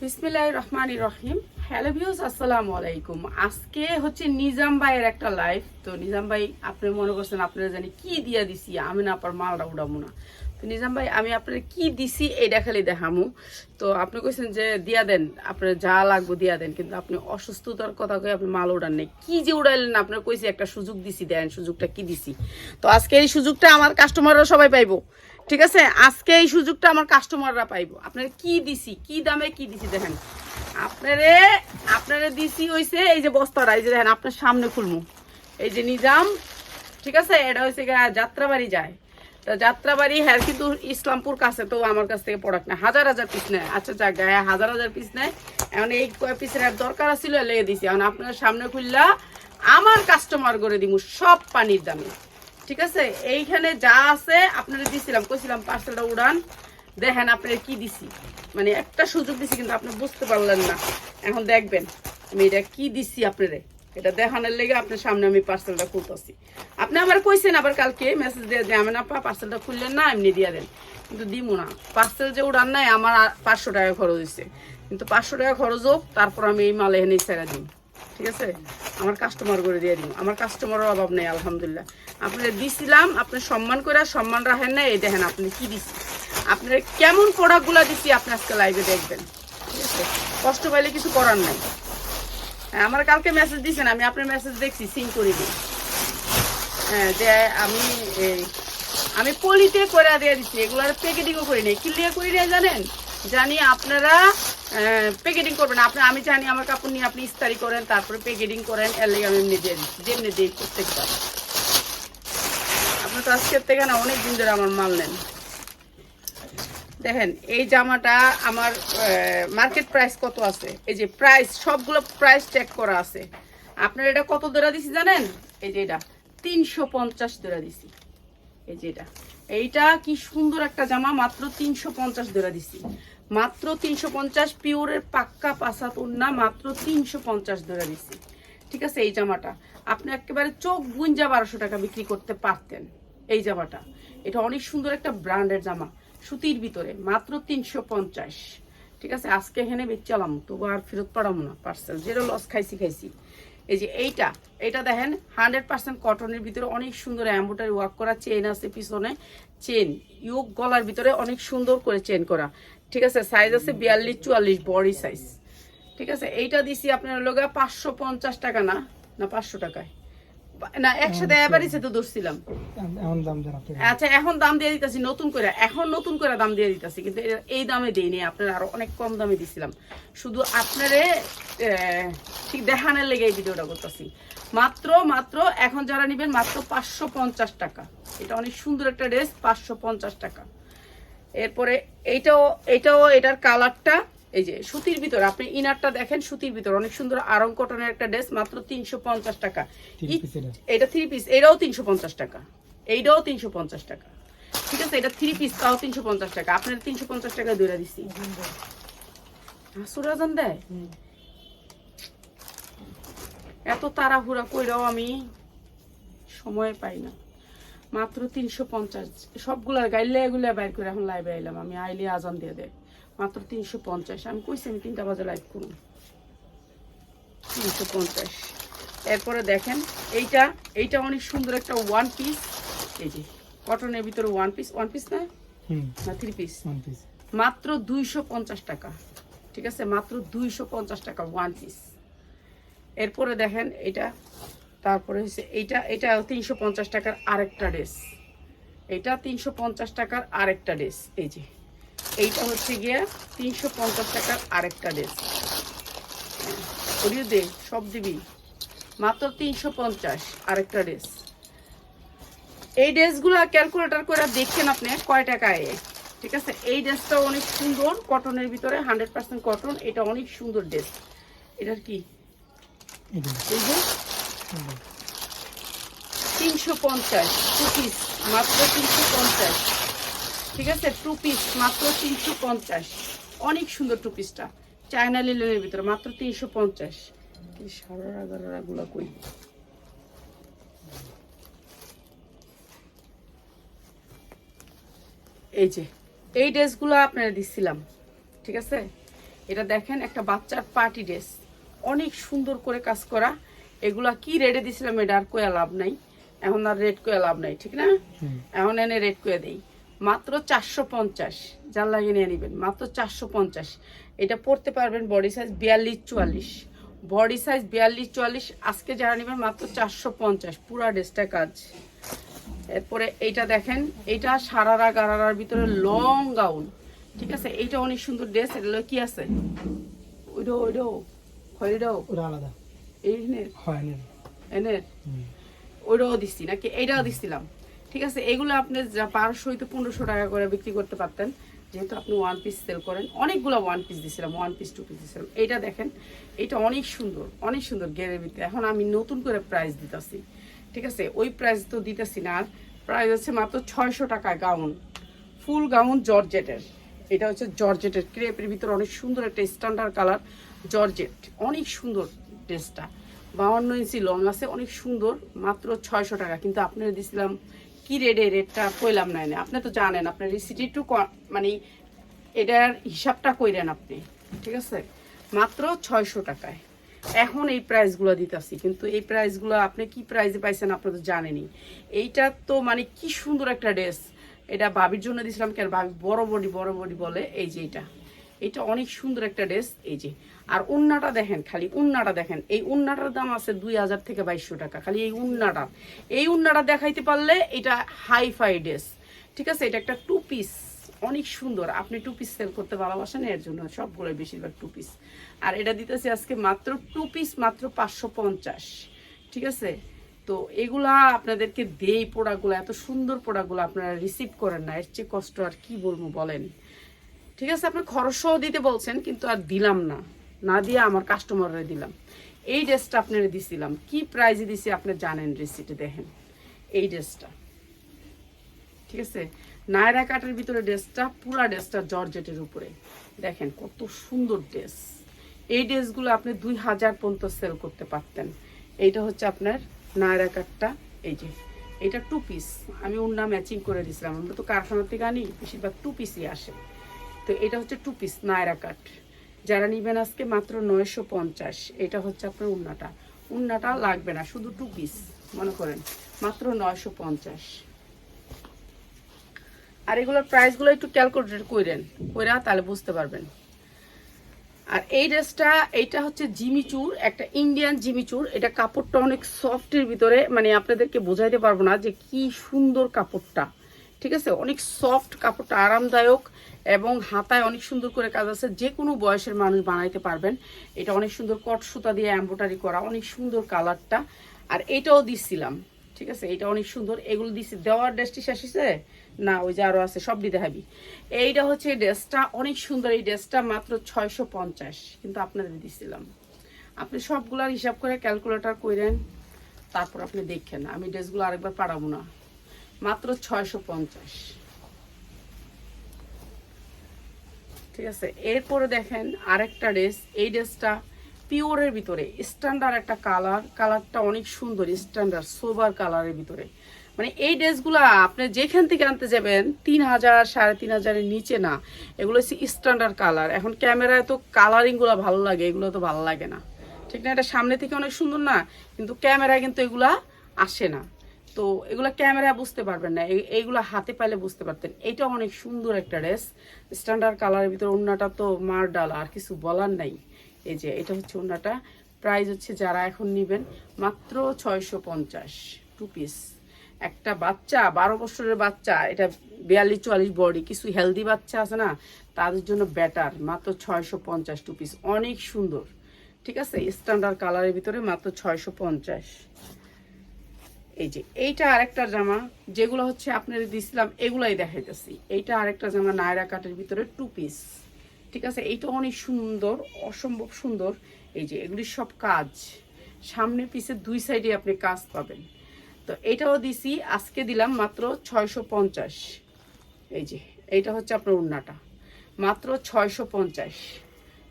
বিসমিল্লাহির রহমানির রহিম। Hello viewers, আসসালামু আলাইকুম। আজকে হচ্ছে নিজাম ভাইয়ের একটা লাইভ। তো নিজাম ভাই, আপনি মনে করছেন আপনারা জানি কি দিয়া দিছি, আমি না আপনার মালটা উড়াবো না। তো নিজাম ভাই, আমি আপনার কি দিছি এটা খালি দেখামু। তো আপনি কইছেন যে দিয়া দেন, আপনার যা লাগবে দিয়া দেন, কিন্তু আপনি অসুস্থতার কথা কই আপনি মাল উড়ান নেই। কি যে উড়াইলেন, আপনার কইছি একটা সুযোগ দিছি, দেন সুযোগটা কি দিছি। তো আজকে এই সুযোগটা আমার কাস্টমাররা সবাই পাইবো, ঠিক আছে? আজকে এই সুযোগটা আমার কাস্টমাররা পাইবো। আপনারা কি দিছি, কি দামে কি দিছি দেখেন। আপনারে আপনারে দিছি হইছে এই যে বস্তাটা, এই যে দেখেন আপনার সামনে খুলমু, এই যে নিজাম, ঠিক আছে? এটা হয়েছে যাত্রাবাড়ি যায়। তো যাত্রাবাড়ি হ্যাঁ, কিন্তু ইসলামপুর কাছে, তো আমার কাছ থেকে প্রোডাক্ট নেয়, হাজার হাজার পিস নেয়। আচ্ছা যাক, হ্যাঁ হাজার হাজার পিস নেয়। এখন এই কয় পিসের দরকার ছিল, লেগে দিছি। এখন আপনার সামনে খুললা আমার কাস্টমার করে দিব সব পানির দামে, ঠিক আছে? এইখানে যা আছে আপনারা দিছিলাম, কইছিলাম পার্সেলটা উড়ান। দেখেন আপনারা কি দিছি, মানে একটা সুযোগ দিছি, কিন্তু আপনি বুঝতে পারলেন না। এখন দেখবেন আমি এটা কি দিছি আপনারে, এটা দেখানোর লেগে আপনার সামনে আমি পার্সেলটা খুলতেছি। আপনি আমার কইছেন আবার কালকে মেসেজ দিয়ে যে আমি না পার্সেলটা খুললেন না, এমনি দিয়ে দেন, কিন্তু দিমু না। পার্সেল যে উড়ান নাই, আমার 500 টাকা খরচ হয়েছে, কিন্তু 500 টাকা খরচ হোক, তারপর আমি এই মাল এখানে ছেড়ে দিই, ঠিক আছে? আমার কাস্টমার করে দিয়ে দিন, আমার কাস্টমারের অভাব নেই আলহামদুলিল্লাহ। আপনারা দিছিলাম, আপনি সম্মান করে সম্মান রাখেন না। এই দেখেন আপনি কি দিছি, আপনার কেমন প্রোডাক্টগুলো দিছি, আপনি আজকে লাইভে দেখবেন, ঠিক আছে? কষ্ট পাইলে কিছু করার নাই। হ্যাঁ, আমার কালকে মেসেজ দিয়েছেন, আমি আপনার মেসেজ দেখছি, সিন করে দিই। হ্যাঁ, যে আমি পলিতে করে দিয়ে দিচ্ছি, এগুলোর প্যাকেটিংও করি নাই। ক্লিয়ার করি নাই জানেন, জানি আপনারা প্যাকেটিং করবেন। আমি জানি আমার কাপড় নিয়ে আপনি ইস্তারি করেন, তারপরে প্যাকেটিং করেন, এর লেগে আমি এমনি দিয়ে দিচ্ছি, যেমনি দিই প্রত্যেকবার। আপনার তো আজকের থেকে না অনেক দিন ধরে আমার মাল নেন। দেখেন এই জামাটা আমার মার্কেট প্রাইস কত আছে, এই যে প্রাইস, সবগুলো প্রাইস চেক করা আছে। আপনার এটা কত ধরে দিছি জানেন? এই যে এটা 350 ধরে দিছি। এই যে এইটা কি সুন্দর একটা জামা, মাত্র 350 ধরে দিছি, মাত্র 350। পিওরের পাক্কা পাসাত ওন্না, মাত্র 350 ধরে দিছি, ঠিক আছে? এই জামাটা আপনি একেবারে চোখ গুঞ্জা 1200 টাকা বিক্রি করতে পারতেন। এই জামাটা, এটা অনেক সুন্দর একটা ব্র্যান্ডের জামা, সুতির ভিতরে, মাত্র 350, ঠিক আছে? আজকে এখানে বেচালাম, তবু আর ফেরত পাঠাবো না পার্সেল, যেটা লস খাইছি। এই যে এইটা দেখেন 100% কটনের ভিতরে, অনেক সুন্দর এমব্রয়ডারি ওয়ার্ক করা, চেন আছে পিছনে, চেন ইয়োক গলার ভিতরে অনেক সুন্দর করে চেন করা, ঠিক আছে? সাইজ আছে 42-44 বডি সাইজ, ঠিক আছে? এইটা দিছি আপনার লোকা 550 টাকা, না 500 টাকায়, না একসাথে এবারই তো ধরছিলাম। আচ্ছা, এখন দাম দিয়ে দিতেছি নতুন করে, নতুন করে দাম দিয়ে দিতেছি, কিন্তু এই দামে দিইনি, আপনারা আরো অনেক কম দামে দিছিলাম। শুধু আপনারে ঠিক দেখানোর লেগে এই ভিডিওটা করতেছি। মাত্র এখন যারা নেবেন মাত্র 550 টাকা। এটা অনেক সুন্দর একটা ড্রেস, 550 টাকা। এরপরে এটার কালারটা এই যে সুতির ভিতর, আপনি ইনারটা দেখেন, সুতির ভিতর অনেক সুন্দর আরং কটনের একটা ড্রেস, মাত্র 350 টাকা। এটা 3 পিস, এটাও 350 টাকা, এইটাও 350 টাকা, ঠিক আছে? এটা 3 পিস, তাও 350 টাকা। আপনার 350 টাকা দৌড়া দিচ্ছি। সুরাজান দেয় এত তাড়াহুড়া কইরাও আমি সময় পাই না। মাত্র 350, সবগুলার গাইলে এগুলা বাইর করে এখন লাইভে আইলাম। আমি আইলে আজান দিয়ে দেয়। মাত্র 350। আমি কইছি আমি 3টা বাজে লাইভ করুন। 350। এরপরে দেখেন এইটা অনেক সুন্দর একটা ওয়ান পিস, এই যে কটনের ভিতরে ওয়ান পিস না 3 পিস, মাত্র 250 টাকা, ঠিক আছে? মাত্র 250 টাকা ওয়ান পিস। এরপরে দেখেন তারপরে হচ্ছে এটা 350 টাকার আরেকটা ড্রেস, এটা 350 টাকার আরেকটা ড্রেস। এই যে এইটা হচ্ছে গিয়ে 350 টাকার আরেকটা ড্রেস। ওরিও দে, সব দিবি, মাত্র 350 আরেকটা ড্রেস। এই ড্রেসগুলো ক্যালকুলেটর করে দেখছেন আপনি কয় টাকায়, ঠিক আছে? এই ড্রেসটা অনেক সুন্দর, কটনের ভিতরে 100% কটন, এটা অনেক সুন্দর ড্রেস। এটার কি এই যে 350 টু পিস, মাত্র 350, ঠিক আছে? টু পিস মাত্র 350, অনেক সুন্দর টু পিসটা, চায়না লিলেনের ভিতরে, মাত্র 350। সারা গুলা কই, এই যে এই ড্রেসগুলো আপনারা দিচ্ছিলাম, ঠিক আছে? এটা দেখেন একটা বাচ্চার পার্টি ড্রেস, অনেক সুন্দর করে কাজ করা। এগুলা কি রেটে দিছিলাম এটা আর কোয়া লাভ নাই, এখন আর রেট কোয়া লাভ নাই, ঠিক না? এখন এনে রেট কোয়া দেই মাত্র 450, যার লাগে নিয়ে নেবেন মাত্র 450। এটা পরতে পারবেন বডি সাইজ 42-44, বডি সাইজ 42-44। আজকে যারা নেবেন মাত্র 450, পুরা ড্রেসটা কাজ। এরপরে এইটা দেখেন, এটা সারারা গারারার ভিতরে লং গাউন, ঠিক আছে? এইটা অনেক সুন্দর ড্রেস। এটা কি আছে ওইটাও আলাদা এই এনের ওইটাও দিচ্ছি নাকি এইটাও দিচ্ছিলাম, ঠিক আছে? এগুলো আপনি 1200-1500 টাকা করে বিক্রি করতে পারতেন, যেহেতু আপনি ওয়ান পিস সেল করেন। অনেকগুলো ওয়ান পিস দিছিলাম, 1 পিস 2 পিস দিছিলাম। এইটা দেখেন, এটা অনেক সুন্দর, অনেক সুন্দর গেরের ভিতরে। এখন আমি নতুন করে প্রাইস দিতেছি, ঠিক আছে? ওই প্রাইস তো দিতেছি না, আর প্রাইস হচ্ছে মাত্র 600 টাকা গাউন, ফুল গাউন জর্জেটের। এটা হচ্ছে জর্জেটের ক্রেপের ভিতরে অনেক সুন্দর একটা স্ট্যান্ডার্ড কালার জর্জেট, অনেক সুন্দর ড্রেসটা। 52 ইঞ্চি লং আছে, অনেক সুন্দর, মাত্র 600 টাকা। কিন্তু আপনারা দিছিলাম কি রেটটা কইলাম না, আপনি তো জানেন, আপনার রিসিটি একটু মানে এটার হিসাবটা কইরেন আপনি, ঠিক আছে? মাত্র 600 টাকায় এখন এই প্রাইসগুলো দিতেছি। কিন্তু এই প্রাইসগুলো আপনি কি প্রাইসে পাইছেন আপনারা তো জানেনই। এইটা তো মানে কি সুন্দর একটা ড্রেস, এটা ভাবির জন্য দিয়েছিলাম, কেন ভাবি বড় বডি বলে। এই যে এটা অনেক সুন্দর একটা ড্রেস। এই যে, আর উন্নাটা দেখেন, খালি উন্নাটা দেখেন। এই উন্নাটার দাম আছে 2000 থেকে 2200 টাকা, খালি এই উন্নাটা দেখাইতে পারলে এটা হাই ফাই ড্রেস, ঠিক আছে? এটা একটা 2 পিস, অনেক সুন্দর। আপনি 2 পিস সেল করতে ভালোবাসেন, এর জন্য সবগুলো বেশিরভাগ 2 পিস। আর এটা দিতেছি আজকে মাত্র 2 পিস মাত্র 550, ঠিক আছে? তো এগুলা আপনাদেরকে দেই, প্রোডাক্টগুলো এত সুন্দর প্রোডাক্টগুলো আপনারা রিসিভ করেন না, এর চেয়ে কষ্ট আর কি বলবো বলেন, ঠিক আছে? আপনি খরচও দিতে বলছেন, কিন্তু আর দিলাম না দিয়ে আমার কাস্টমাররা দিলাম। এই ড্রেসটা আপনারা দিছিলাম, কি প্রাইজে দিছি আপনি জানেন, রিসিটে দেখেন এই ড্রেসটা, ঠিক আছে? নায়রা কাটের ভিতরে ড্রেসটা, পুরা ড্রেসটা জর্জেটের উপরে, দেখেন কত সুন্দর ড্রেস। এই ড্রেসগুলো আপনি 2000 পর্যন্ত সেল করতে পারতেন। এইটা হচ্ছে আপনার নায়রা কাটটা। এই যে এটা 2 পিস, আমি ওন্না ম্যাচিং করে দিয়েছিলাম। আমরা তো কারখানা থেকে আনি, বেশিরভাগ 2 পিসই আসে। তো এটা হচ্ছে 2 পিস নায়রা কাট, যারা নিবেন আজকে মাত্র 950। এটা হচ্ছে আপনার উন্নাটা লাগবে না, শুধু 2 পিস মনে করেন, মাত্র 950। আর এগুলোর প্রাইসগুলো একটু ক্যালকুলেট কইরা তাহলে বুঝতে পারবেন। আর এই ড্রেসটা, এইটা হচ্ছে জিমিচুর, একটা ইন্ডিয়ান জিমিচুর। এটা কাপড়টা অনেক সফটের ভিতরে, মানে আপনাদেরকে বোঝাইতে পারবো না যে কি সুন্দর কাপড়টা, ঠিক আছে? অনেক সফট কাপড়টা, আরামদায়ক, এবং হাতায় অনেক সুন্দর করে কাজ আছে, যে কোনো বয়সের মানুষ বানাইতে পারবেন। এটা অনেক সুন্দর কট সুতা দিয়ে এমব্রয়ডারি করা, অনেক সুন্দর কালারটা। আর এইটাও দিচ্ছিলাম, ঠিক আছে? এটা অনেক সুন্দর। এগুলো দিচ্ছি, দেওয়ার ড্রেসটি শেষ হয়েছে না, ওই যে আরো আছে, সব দিতে হবে। এইটা হচ্ছে ড্রেসটা অনেক সুন্দর, এই ড্রেসটা মাত্র 650, কিন্তু আপনাদের দিচ্ছিলাম। আপনি সবগুলার হিসাব করে ক্যালকুলেটর করেন, তারপর আপনি দেখেন। আমি ড্রেসগুলো আরেকবার পারাবো না, মাত্র 650, ঠিক আছে? এরপরে দেখেন আরেকটা ড্রেস। এই ড্রেসটা পিওরের ভিতরে স্ট্যান্ডার্ড একটা কালারটা অনেক সুন্দর, স্ট্যান্ডার্ড সোবার কালারের ভিতরে। মানে এই ড্রেসগুলা আপনি যেখান থেকে আনতে যাবেন 3000 3500-এর নিচে না, এগুলো হচ্ছে স্ট্যান্ডার্ড কালার। এখন ক্যামেরায় তো কালারিংগুলো ভালো লাগে, এগুলো তো ভালো লাগে না, ঠিক না? এটা সামনে থেকে অনেক সুন্দর না, কিন্তু ক্যামেরায় কিন্তু এগুলা আসে না। তো এগুলা ক্যামেরায় বুঝতে পারবেন না, এইগুলো হাতে পাইলে বুঝতে পারতেন। এইটা অনেক সুন্দর একটা ড্রেস, স্ট্যান্ডার্ড কালারের ভিতরে। ওন্নাটা তো মার ডাল, আর কিছু বলার নাই। এই যে এটা হচ্ছে ওন্নাটা, প্রাইস হচ্ছে যারা এখন নেবেন মাত্র 650, 2 পিস। একটা বাচ্চা, 12 বছরের বাচ্চা, এটা 42-44 বডি, কিছু হেলদি বাচ্চা আছে না, তাদের জন্য বেটার, মাত্র 650, 2 পিস, অনেক সুন্দর, ঠিক আছে? স্ট্যান্ডার্ড কালারের ভিতরে মাত্র 650। এই যে এইটা আরেকটা জামা, যেগুলো হচ্ছে আপনাদের দিছিলাম এগুলাই দেখাইতেছি। এইটা আরেকটা জামা নায়রা কাটের ভিতরে 2 পিস, ঠিক আছে? এইটা অনেক সুন্দর, অসম্ভব সুন্দর। এই যে এগুলি সব কাজ, সামনে পিছে 2 সাইডে আপনি কাজ পাবেন। তো এইটাও দিছি, আজকে দিলাম মাত্র 650। এই যে এইটা হচ্ছে আপনার ওন্নাটা, মাত্র 650,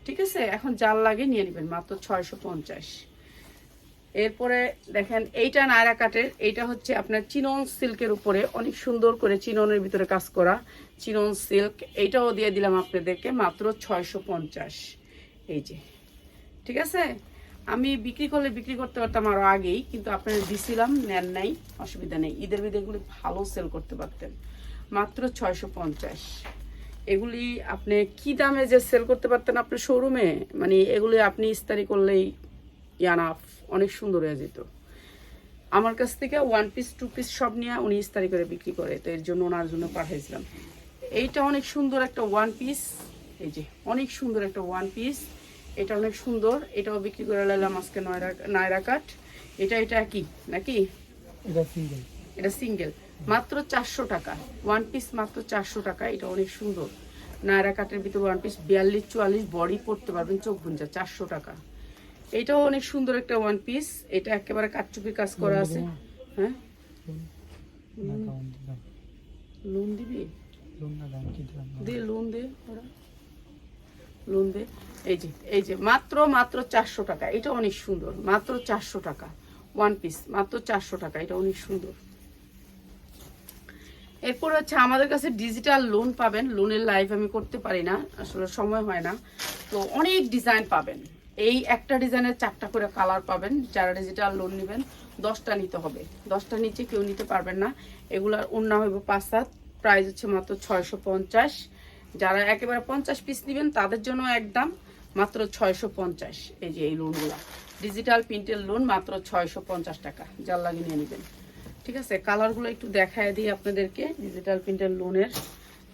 ঠিক আছে? এখন জাল লাগে নিয়ে নেবেন, মাত্র 650। এরপরে দেখেন এইটা নায়রা কাটের, এইটা হচ্ছে আপনার চিনন সিল্কের উপরে, অনেক সুন্দর করে চিননের ভিতরে কাজ করা চিনন সিল্ক। এইটাও দিয়ে দিলাম আপনাদেরকে মাত্র 650। এই যে, ঠিক আছে। আমি বিক্রি করলে বিক্রি করতে পারতাম আরো আগেই, কিন্তু আপনারা দিছিলাম, নেন নাই, অসুবিধা নেই। ঈদের বিদেগুলি ভালো সেল করতে পারতেন। মাত্র 650। এগুলি আপনি কি দামে যে সেল করতে পারতেন আপনার শোরুমে, মানে এগুলি আপনি ইস্তারি করলেই ইয়ানাফ, অনেক সুন্দর হয়ে যেত। আমার কাছ থেকে 1 পিস 2 পিস সব নিয়ে উনি ইস্তারি করে বিক্রি করে, তো এর জন্য ওনার জন্য পাঠাইছিলাম। এইটা অনেক সুন্দর একটা 1 পিস, এই যে অনেক সুন্দর একটা 1 পিস, এটা অনেক সুন্দর, এটাও বিক্রি করে লাইলাম আজকে নায়রা কাট। এটা কি নাকি, এটা সিঙ্গেল, মাত্র 400 টাকা 1 পিস, মাত্র 400 টাকা। এটা অনেক সুন্দর নায়রা কাটের ভিতরে 1 পিস, 42-44 বডি পড়তে পারবেন, চোখ গুঞ্জা, 400 টাকা। এটাও অনেক সুন্দর একটা 1 পিস, এটা একেবারে কাটচুপি কাজ করা আছে। হ্যাঁ, লোন দিবি, দে লোন দে, ওরা লোন দে। এই যে মাত্র 400 টাকা, এটা অনেক সুন্দর, মাত্র 400 টাকা 1 পিস, মাত্র 400 টাকা, এটা অনেক সুন্দর। এরপর হচ্ছে আমাদের কাছে ডিজিটাল লোন পাবেন। লোনের লাইভ আমি করতে পারি না, আসলে সময় হয় না, তো অনেক ডিজাইন পাবেন। এই একটা ডিজাইনের 4টা করে কালার পাবেন। যারা ডিজিটাল লোন নেবেন 10টা নিতে হবে, 10টার নিচে কেউ নিতে পারবেন না। এগুলার ওন্না হইব 5-7, প্রাইস হচ্ছে মাত্র 650। যারা একেবারে 50 পিস নেবেন তাদের জন্য একদম মাত্র 650। এই যে এই লোনগুলা ডিজিটাল প্রিন্টের লোন, মাত্র 650 টাকা, যার লাগে নিয়ে নেবেন। ঠিক আছে, কালারগুলো একটু দেখায় দিই আপনাদেরকে। ডিজিটাল প্রিন্টের লোনের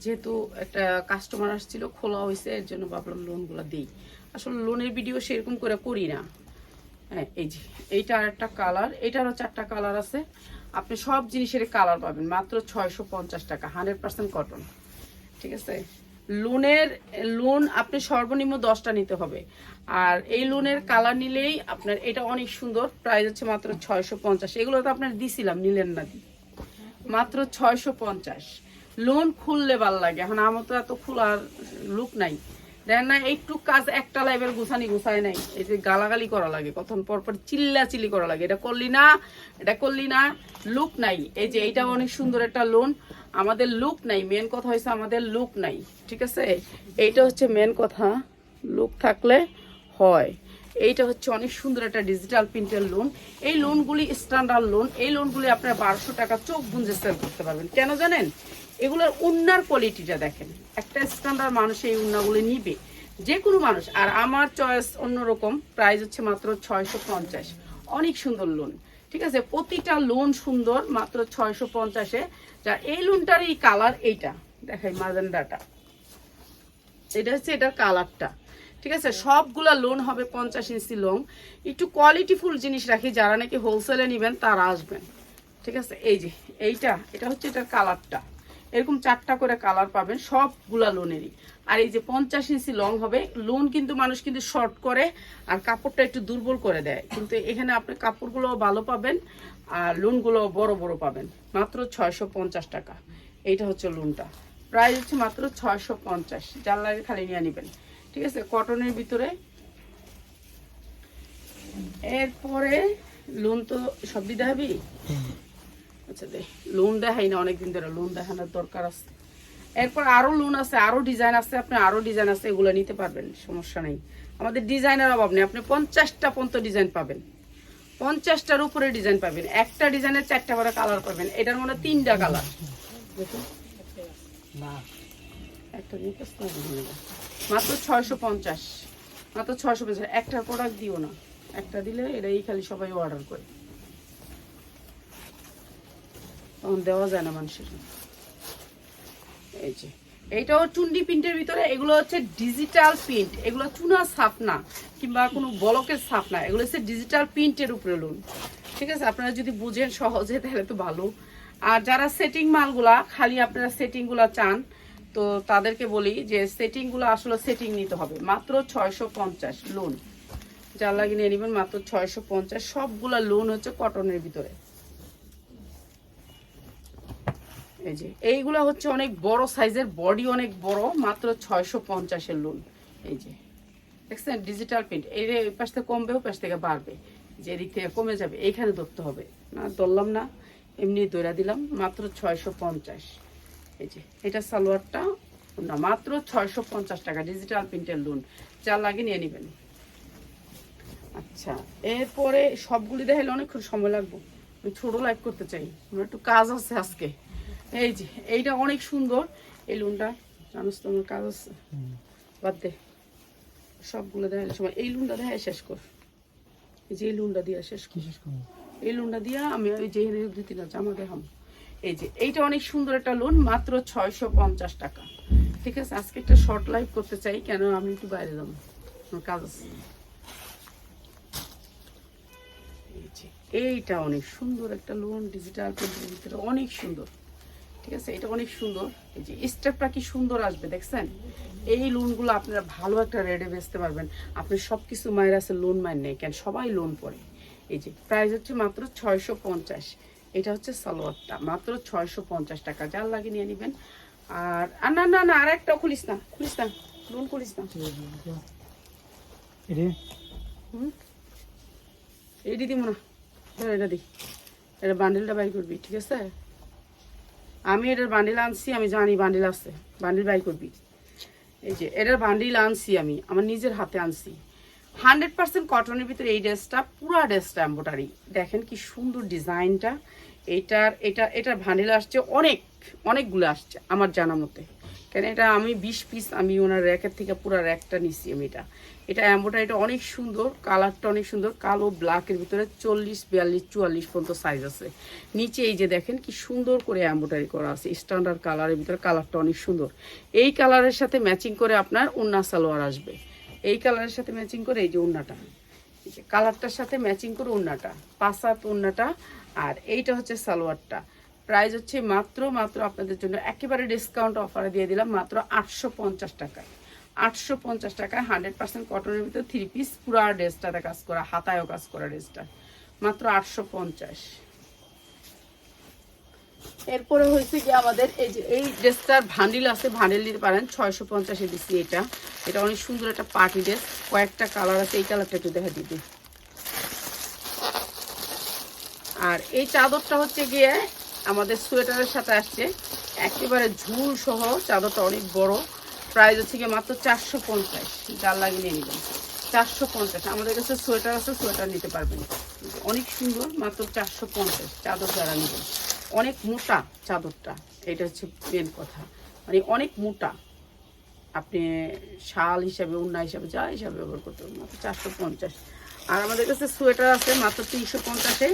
যেহেতু একটা কাস্টমার আসছিল, খোলা হয়েছে, এর জন্য ভাবলাম লোনগুলো দিই। আসলে লোনের ভিডিও সেরকম করে করি না। হ্যাঁ, এই যে এইটা আর একটা কালার, এটারও 4টা কালার আছে। আপনি সব জিনিসের কালার পাবেন মাত্র 650 টাকা, 100% কটন। ঠিক আছে, লোন আপনি সর্বনিম্ন 10টা নিতে হবে। আর এই লোনের কালার নিলেই আপনার এটা অনেক সুন্দর, প্রাইস হচ্ছে মাত্র 650। এগুলো তো আপনার দিছিলাম, নিলেন না, মাত্র 650। লোন খুললে ভাল লাগে, এখন আমার তো এত খোলার লুক নাই, দেখ না, একটু কাজ একটা লাইভের গুছায় নাই, এই যে গালাগালি করা লাগে, কখন পরপর চিল্লি করা লাগে, এটা করলি না, লুক নাই। এই যে এইটা অনেক সুন্দর একটা লোন, আমাদের লুক নাই, মেন কথা হয়েছে আমাদের লুক নাই। ঠিক আছে, এইটা হচ্ছে মেন কথা, লুক থাকলে হয়। এইটা হচ্ছে অনেক সুন্দর একটা ডিজিটাল প্রিন্টের লোন। এই লোনগুলি স্ট্যান্ডার্ড লোন, এই লোনগুলি আপনারা 1200 টাকা চোখ বুঝে সেল করতে পারবেন। কেন জানেন, এগুলোর উন্নার কোয়ালিটিটা দেখেন, একটা স্ট্যান্ডার্ড মানুষ এই উন্নাগুলি নিবে, যে কোনো মানুষ। আর আমার চয়েস অন্যরকম, প্রাইস হচ্ছে মাত্র 650, অনেক সুন্দর লোন। ঠিক আছে, প্রতিটা লোন সুন্দর, মাত্র 650-এ। যা এই লোনটার এই কালার, এইটা দেখাই মাজেন্ডাটা, এটা হচ্ছে এটার কালারটা। ঠিক আছে, সবগুলা লোন হবে 50 ইঞ্চি লং। একটু কোয়ালিটিফুল জিনিস রাখি, যারা নাকি হোলসেলে নেবেন তারা আসবেন। ঠিক আছে, এই যে এটা হচ্ছে এটার কালারটা, এরকম 4টা করে কালার পাবেন সবগুলা লোনেরই। আর এই যে 50 ইঞ্চি লং হবে। লোন কিন্তু মানুষ কিন্তু শর্ট করে আর কাপড়টা একটু দুর্বল করে দেয়, কিন্তু এখানে আপনি কাপড়গুলো ভালো পাবেন আর লোনগুলো বড় বড় পাবেন। মাত্র 650 টাকা, এইটা হচ্ছে লোনটা, প্রাইস হচ্ছে মাত্র 650। যার লাগে খালি নিয়ে নেবেন। ঠিক আছে, কটনের ভিতরে। এরপরে লোন তো সব দিতে হবে। আচ্ছা দে, লোন দেখাই না অনেকদিন ধরে, লোন দেখানোর দরকার আছে। এরপর আরো লোন আছে, আরো ডিজাইন আছে, আপনি আরো ডিজাইন আছে, এগুলো নিতে পারবেন, সমস্যা নেই। আমাদের ডিজাইনের অভাব নেই, আপনি 50টা পর্যন্ত ডিজাইন পাবেন, 50টার উপরে ডিজাইন পাবেন। একটা ডিজাইনের 4টা করে কালার পাবেন, এটার মনে 3টা কালার। দেখুন একটা মাত্র 650, মাত্র 650। একটা প্রোডাক্ট দিও না, একটা দিলে এটাই খালি সবাই অর্ডার করে, তখন দেওয়া যায় না মানুষের। এই যে এইটাও টুন্ডি প্রিন্টের ভিতরে, এগুলো হচ্ছে ডিজিটাল প্রিন্ট, এগুলো চুনা ছাপ না কিংবা কোনো ব্লকের ছাপ না, এগুলো হচ্ছে ডিজিটাল প্রিন্টের উপরে লোন। ঠিক আছে, আপনারা যদি বুঝেন সহজে তাহলে তো ভালো। আর যারা সেটিং মালগুলা খালি আপনারা সেটিংগুলা চান, তো তাদেরকে বলি যে সেটিংগুলো আসলে সেটিং নিতে হবে। মাত্র 650 লোন, যার লাগে নিয়ে নেবেন, মাত্র 650। সবগুলা লোন হচ্ছে কটনের ভিতরে। এই যে এইগুলা হচ্ছে অনেক বড় সাইজের, বডি অনেক বড়, মাত্র 650-এর লোন। এই যে দেখছেন ডিজিটাল প্রিন্ট, এর পাশ থেকে কমবে, ও পাশ থেকে বাড়বে, যে এদিক থেকে কমে যাবে, এইখানে ধরতে হবে না, ধরলাম না, এমনি দৌড়া দিলাম, মাত্র 650। এই যে এটা সালোয়ারটা, না মাত্র 650 টাকা ডিজিটাল প্রিন্টের লোন, যার লাগে নিয়ে নেবেন। আচ্ছা, এরপরে সবগুলি দেখাইলে অনেকক্ষণ সময় লাগবে, আমি ছোট লাইভ করতে চাই, আমার একটু কাজ আছে আজকে। এই যে এইটা অনেক সুন্দর, এই লোনটা জানোস তো আমার কাজ আছে, বাদ দে, সবগুলো দেখাইলে সময়, এই লোনটা দেখাই শেষ কর, এই যে এই লোনটা দিয়া শেষ কর, এই লোনটা দিয়া আমি ওই যে 2-3টা জামা দেখাম। এই যে এইটা অনেক সুন্দর একটা লোন, মাত্র 650 টাকা। ঠিক আছে, আজকে একটা শর্ট লাইভ করতে চাই, কেন আমি একটু বাইরে যাবো, আমার কাজ আছে। এইটা অনেক সুন্দর একটা লোন, ডিজিটাল প্রিন্টের ভিতরে অনেক সুন্দর। ঠিক আছে, এটা অনেক সুন্দর, এই যে স্টেপটা কি সুন্দর আসবে দেখছেন। এই লোনগুলো আপনারা ভালো একটা রেটে বেচতে পারবেন। আপনি সব কিছু মায়ের আছে, লোন মায়ের নেই কেন, সবাই লোন পড়ে। এই যে প্রাইস হচ্ছে মাত্র 650। এটা হচ্ছে সালোয়ারটা, মাত্র 650 টাকা, যার লাগে নিয়ে নেবেন। আর না না না, আর একটা খুলিস না, খুলিস না, লোন খুলিস না। এইটি দিব না, এটা দি, এটা বান্ডেলটা বাই করবি। ঠিক আছে, আমি এটার বান্ডিল আনছি, আমি জানি বান্ডিল আছে, বান্ডিল বাই করবি। এই যে এটার বান্ডিল আনছি, আমি আমার নিজের হাতে আনছি। 100% কটনের ভিতরে এই ড্রেসটা, পুরা ড্রেসটা এমব্রয়ডারি, দেখেন কি সুন্দর ডিজাইনটা। এটার বান্ডিল আসছে অনেকগুলো আসছে আমার জানা মতে, কেন এটা আমি 20 পিস আমি ওনার র্যাকের থেকে পুরো র্যাকটা নিছি আমি। এটা এমব্রয়ডারিটা অনেক সুন্দর, কালারটা অনেক সুন্দর, কালো ব্ল্যাকের ভিতরে 40, 42, 44 পর্যন্ত সাইজ আছে। নিচে এই যে দেখেন কি সুন্দর করে এমব্রয়ডারি করা আছে, স্ট্যান্ডার্ড কালারের ভিতরে, কালারটা অনেক সুন্দর। এই কালারের সাথে ম্যাচিং করে আপনার ওন্না সালোয়ার আসবে, এই কালারের সাথে ম্যাচিং করে এই যে ওন্নাটা, এই যে কালারটার সাথে ম্যাচিং করে ওন্নাটা, 5 হাত ওন্নাটা, আর এইটা হচ্ছে সালোয়ারটা। প্রাইস হচ্ছে মাত্র আপনাদের জন্য একেবারে ডিসকাউন্ট অফারে দিয়ে দিলাম, মাত্র 850 টাকায়। 850 টাকায় 100% কটনের ভিতরে 3 পিস, পুরো ড্রেসটাতে কাজ করা, হাতায়ও কাজ করা ড্রেসটা, মাত্র 850। এরপরে হয়েছে কি আমাদের এই যে এই ড্রেসটার ভান্ডিল আছে, ভান্ডিল নিতে পারেন, 650-এ দিচ্ছি। এটা অনেক সুন্দর একটা পার্টি ড্রেস, কয়েকটা কালার আছে, এই কালারটা একটু দেখা দিবি। আর এই চাদরটা হচ্ছে গিয়ে আমাদের সোয়েটারের সাথে আসছে, একেবারে ঝুল সহ চাদরটা, অনেক বড়। প্রাইস হচ্ছে গিয়ে মাত্র 450, যার লাগিয়ে নিয়ে নেবেন 450। আমাদের কাছে সোয়েটার আছে, সোয়েটার নিতে পারবেন, অনেক সুন্দর, মাত্র 450 চাদর যারা নেবেন। অনেক মোটা চাদরটা, এটা হচ্ছে মেন কথা, মানে অনেক মোটা, আপনি শাল হিসাবে, ওড়না হিসাবে, যা হিসাবে ব্যবহার করতে পারবেন, মাত্র 450। আর আমাদের কাছে সোয়েটার আছে মাত্র 350-এ,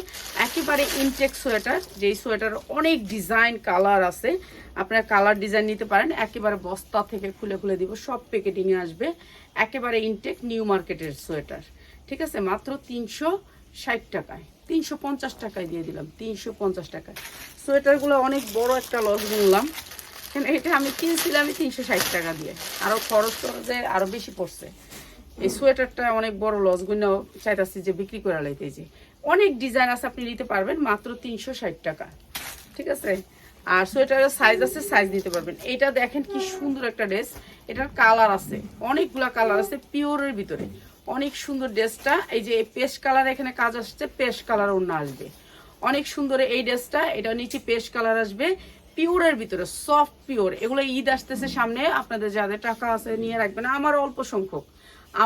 একেবারে ইনটেক সোয়েটার, যেই সোয়েটার অনেক ডিজাইন কালার আছে, আপনারা কালার ডিজাইন নিতে পারেন। একেবারে বস্তা থেকে খুলে খুলে দিব, সব প্যাকেটিংয়ে আসবে, একেবারে ইনটেক নিউ মার্কেটের সোয়েটার। ঠিক আছে, মাত্র 360 টাকায়, 350 টাকায় দিয়ে দিলাম, 350 টাকায়। সোয়েটারগুলো অনেক বড় একটা লস নিলাম, এটা আমি কিনছিলাম 360 টাকা দিয়ে, আরও খরচ করে আরও বেশি পড়ছে। এই সোয়েটারটা অনেক বড় লস গুলো চাইতেছি যে বিক্রি করে লাইতে। যে অনেক ডিজাইন আছে, আপনি নিতে পারবেন মাত্র 360 টাকা। ঠিক আছে, আর সোয়েটারের সাইজ আছে, সাইজ নিতে পারবেন। এটা দেখেন কি সুন্দর একটা ড্রেস, এটার কালার আছে, অনেকগুলা কালার আছে, পিওরের ভিতরে অনেক সুন্দর ড্রেসটা। এই যে পেস্ট কালার এখানে কাজ আসছে, পেস্ট কালার অন্য আসবে, অনেক সুন্দর এই ড্রেসটা। এটা নিচে পেস্ট কালার আসবে, পিওরের ভিতরে সফট পিওর। এগুলো ঈদ আসতেছে সামনে, আপনাদের যাদের টাকা আছে নিয়ে রাখবেন। আমার অল্প সংখ্যক,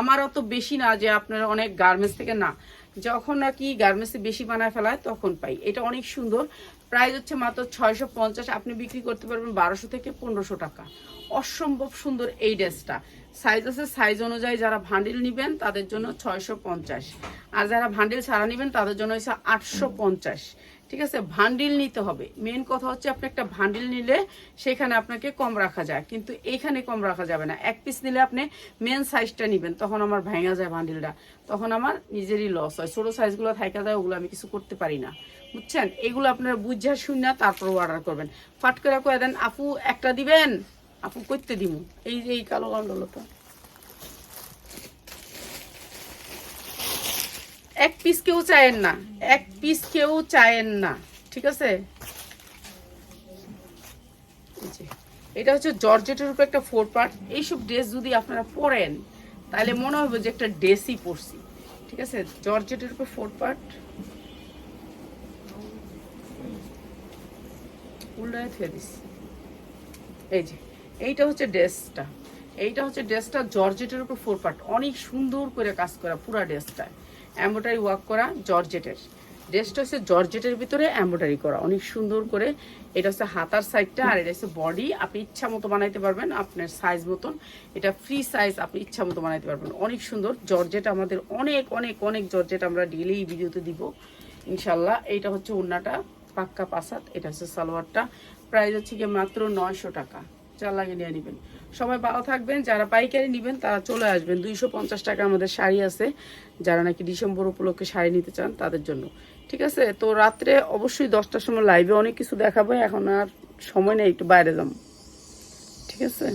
আমার অত বেশি না যে আপনারা অনেক গার্মেন্টস থেকে না, যখন নাকি গার্মেন্টসে বেশি বানায় ফেলায় তখন পাই। এটা অনেক সুন্দর, প্রাইস হচ্ছে মাত্র 650, আপনি বিক্রি করতে পারবেন 1200 থেকে 1500 টাকা। অসম্ভব সুন্দর এই ড্রেসটা, সাইজ আছে, সাইজ অনুযায়ী যারা ভান্ডিল নেবেন তাদের জন্য 650, আর যারা ভান্ডিল ছাড়া নেবেন তাদের জন্য হচ্ছে 850। ঠিক আছে, ভান্ডিল নিতে হবে, মেন কথা হচ্ছে আপনি একটা ভান্ডিল নিলে সেখানে আপনাকে কম রাখা যায়, কিন্তু এইখানে কম রাখা যাবে না। এক পিস নিলে আপনি মেন সাইজটা নেবেন, তখন আমার ভেঙে যায় ভান্ডিলটা, তখন আমার নিজেরই লস হয়। ছোটো সাইজগুলো থাকা যায়, ওগুলো আমি কিছু করতে পারি না, বুঝছেন। এগুলো আপনারা বুঝা শুনে তারপর অর্ডার করবেন। ফাট করে কয়ে দেন আপু একটা দিবেন, আপু করতে দিব। এই যে এই কালো গান্ডলটা এক পিস কেউ চায়েন না, এক পিস কেউ চায়েন না। ঠিক আছে, এটা হচ্ছে জর্জেটের উপর একটা 4 পার্ট। এইসব ড্রেস যদি আপনারা পরেন তাহলে মনে হবে যে একটা ড্রেসই পরছি। ঠিক আছে, জর্জেটের উপর 4 পার্ট, উল্টায় থুয়ে দিস। এই যে এইটা হচ্ছে ড্রেসটা, এইটা হচ্ছে ড্রেসটা জর্জেটের উপর 4 পার্ট, অনেক সুন্দর করে কাজ করা পুরা ড্রেসটা, এমব্রয়ডারি ওয়ার্ক করা জর্জেটের। ড্রেসটা হচ্ছে জর্জেটের ভিতরে এমব্রয়ডারি করা অনেক সুন্দর করে। এটা হচ্ছে হাতার সাইডটা, আর এটা হচ্ছে বডি। আপনি ইচ্ছা মতো বানাইতে পারবেন আপনার সাইজ মতন, এটা ফ্রি সাইজ, আপনি ইচ্ছা মতো বানাইতে পারবেন। অনেক সুন্দর জর্জেট, আমাদের অনেক অনেক অনেক জর্জেট আমরা ডেইলি ভিডিওতে দিব ইনশাল্লাহ। এইটা হচ্ছে ওড়নাটা পাক্কা পাসাত, এটা হচ্ছে সালোয়ারটা, প্রাইস হচ্ছে গিয়ে মাত্র 900 টাকা। যা লাগে নিয়ে নেবেন। সবাই ভালো থাকবেন, যারা পাইকারি নেবেন তারা চলে আসবেন। 250 টাকা আমাদের শাড়ি আছে, যারা নাকি ডিসেম্বর উপলক্ষে শাড়ি নিতে চান তাদের জন্য। ঠিক আছে, তো রাত্রে অবশ্যই 10টার সময় লাইভে অনেক কিছু দেখাবো, এখন আর সময় নেই, একটু বাইরে যাবো। ঠিক আছে।